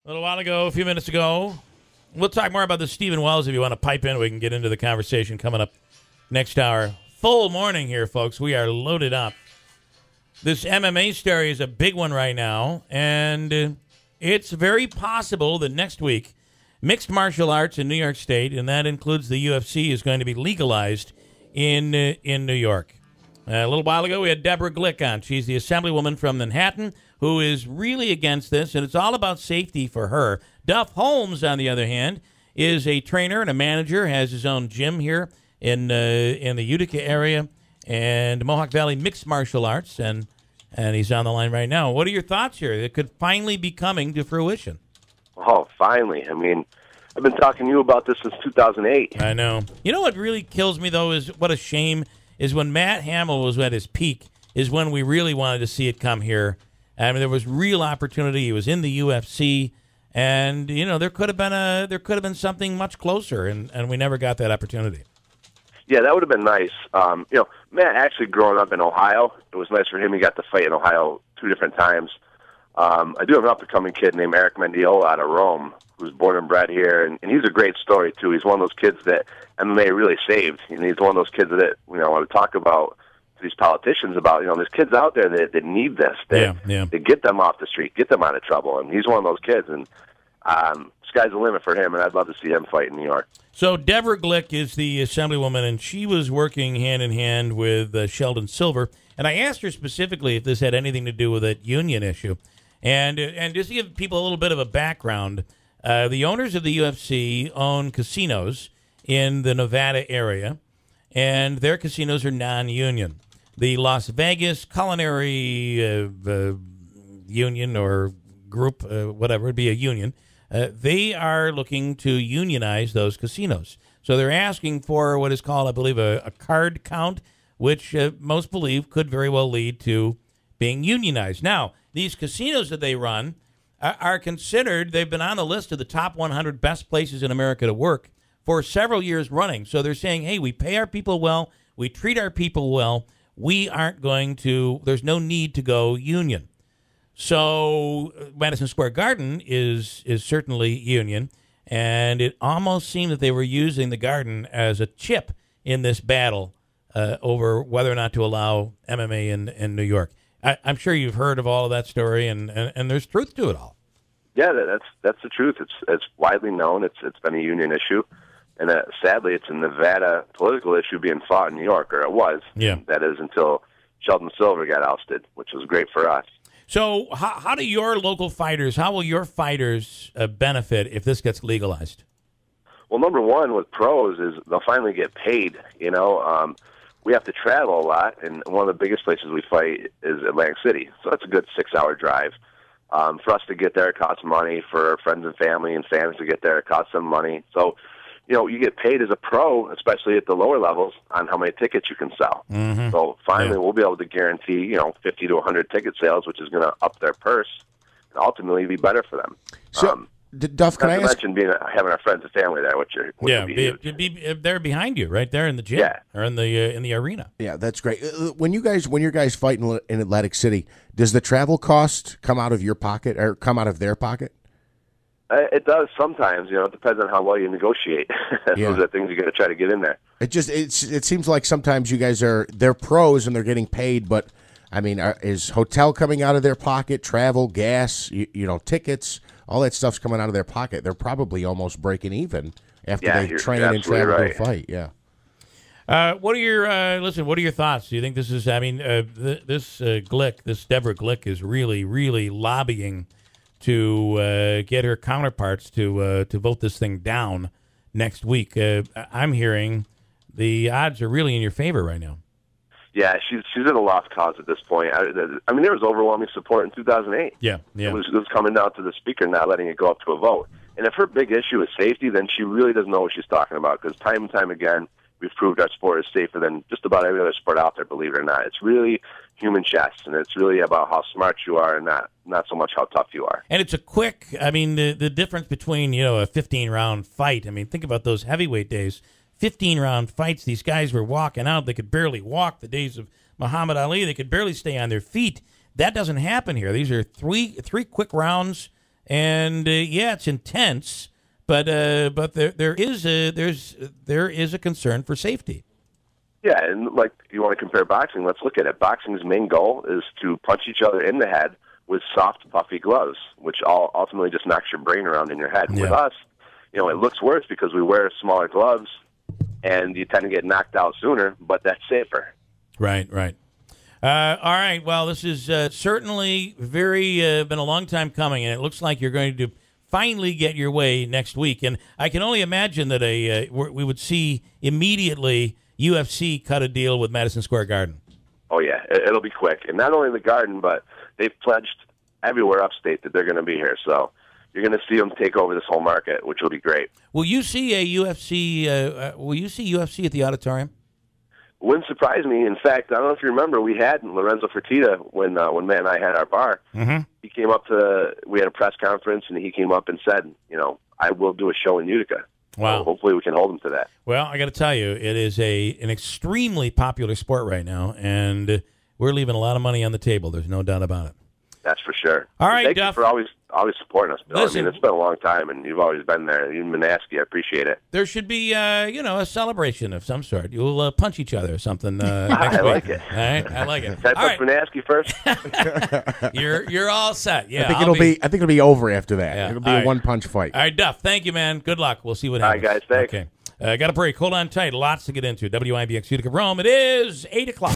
little while ago, a few minutes ago. We'll talk more about the Stephen Wells if you want to pipe in. We can get into the conversation coming up next hour. Full morning here, folks. We are loaded up. This MMA story is a big one right now, and it's very possible that next week, mixed martial arts in New York State, and that includes the UFC, is going to be legalized in New York. A little while ago, we had Deborah Glick on. She's the assemblywoman from Manhattan who is really against this, and it's all about safety for her. Duff Holmes, on the other hand, is a trainer and a manager, has his own gym here in the Utica area and Mohawk Valley Mixed Martial Arts, and he's on the line right now. What are your thoughts here? It could finally be coming to fruition. Oh, finally. I mean, I've been talking to you about this since 2008. I know. You know what really kills me, though, is what a shame is when Matt Hamill was at his peak is when we really wanted to see it come here. I mean, there was real opportunity. He was in the UFC, and you know there could have been something much closer, and we never got that opportunity. Yeah, that would have been nice. Matt actually growing up in Ohio, it was nice for him. He got to fight in Ohio 2 different times. I do have an up-and-coming kid named Eric Mendiola out of Rome, who's born and bred here, and he's a great story, too. He's one of those kids that MMA really saved, and he's one of those kids that, I want to talk about to these politicians about, there's kids out there that need this, that get them off the street, get them out of trouble, and he's one of those kids, and sky's the limit for him, and I'd love to see him fight in New York. So Deborah Glick is the assemblywoman, and she was working hand-in-hand with Sheldon Silver, and I asked her specifically if this had anything to do with that union issue. And just to give people a little bit of a background, the owners of the UFC own casinos in the Nevada area, and their casinos are non-union. The Las Vegas Culinary Union or group, whatever, it'd be a union, they are looking to unionize those casinos. So they're asking for what is called, I believe, a card count, which most believe could very well lead to being unionized. Now, these casinos that they run are considered, they've been on the list of the top 100 best places in America to work for several years running. So they're saying, hey, we pay our people well, we treat our people well, we aren't going to, there's no need to go union. So Madison Square Garden is certainly union, and it almost seemed that they were using the Garden as a chip in this battle over whether or not to allow MMA in New York. I'm sure you've heard of all of that story, and there's truth to it all. Yeah, that's the truth. It's widely known. It's been a union issue, and sadly, it's a Nevada political issue being fought in New York, or it was. Yeah. That is until Sheldon Silver got ousted, which was great for us. So how do your local fighters, how will your fighters benefit if this gets legalized? Well, number one with pros is they'll finally get paid, We have to travel a lot, and one of the biggest places we fight is Atlantic City. So that's a good 6-hour drive. For us to get there, it costs money. For friends and family and fans to get there, it costs them money. So, you get paid as a pro, especially at the lower levels, on how many tickets you can sell. Mm-hmm. So finally we'll be able to guarantee, 50 to 100 ticket sales, which is going to up their purse and ultimately be better for them. So, Duff, can I ask? Not to mention having our friends and family there, which would be they're behind you, right there in the gym, or in the arena. Yeah, that's great. When your guys fight in Atlantic City, does the travel cost come out of your pocket or come out of their pocket? It does sometimes. It depends on how well you negotiate. Those are things you got to try to get in there. It seems like sometimes you guys they're pros and they're getting paid, but I mean, is hotel coming out of their pocket, travel, gas, tickets? All that stuff's coming out of their pocket. They're probably almost breaking even after they train and travel to fight. Yeah. What are your thoughts? Do you think this is? I mean, this Deborah Glick is really, really lobbying to get her counterparts to vote this thing down next week. I'm hearing the odds are really in your favor right now. Yeah, she's in a lost cause at this point. I mean, there was overwhelming support in 2008. Yeah. It was coming down to the speaker not letting it go up to a vote. And if her big issue is safety, then she really doesn't know what she's talking about, because time and time again, we've proved our sport is safer than just about every other sport out there, believe it or not. It's really human chess, and it's really about how smart you are and not so much how tough you are. And it's a quick, I mean, the difference between, a 15-round fight, I mean, think about those heavyweight days. 15-round fights, these guys were walking out. They could barely walk. The days of Muhammad Ali, they could barely stay on their feet. That doesn't happen here. These are three quick rounds, and yeah, it's intense, but there is a concern for safety. Yeah, and like you want to compare boxing, let's look at it. Boxing's main goal is to punch each other in the head with soft, puffy gloves, which ultimately just knocks your brain around in your head. Yeah. With us, it looks worse because we wear smaller gloves, and you tend to get knocked out sooner, but that's safer. Right. All right. Well, this is certainly been a long time coming, and it looks like you're going to finally get your way next week. And I can only imagine that we would see immediately UFC cut a deal with Madison Square Garden. Oh, yeah. It'll be quick. And not only the Garden, but they've pledged everywhere upstate that they're going to be here. So you're going to see them take over this whole market, which will be great. Will you see a UFC? Will you see UFC at the auditorium? Wouldn't surprise me. In fact, I don't know if you remember, we had Lorenzo Fertitta when Matt and I had our bar. Mm-hmm. He came up we had a press conference, and he came up and said, I will do a show in Utica. Wow. So hopefully we can hold him to that. Well, I got to tell you, it is an extremely popular sport right now, and we're leaving a lot of money on the table. There's no doubt about it. That's for sure. All right, Thank Duff. you for always supporting us, Bill. Listen, it's been a long time, and you've always been there. Even Manaski, I appreciate it. There should be, a celebration of some sort. You'll punch each other or something next I week. like it. All right, I like it. Can I All punch Manaski first? You're all set. Yeah, I think it'll be over after that. Yeah. It'll be All a right. one-punch fight. All right, Duff. Thank you, man. Good luck. We'll see what All right, happens. guys. Thanks. Okay. Got a break. Hold on tight. Lots to get into. WIBX Utica Rome. It is 8 o'clock.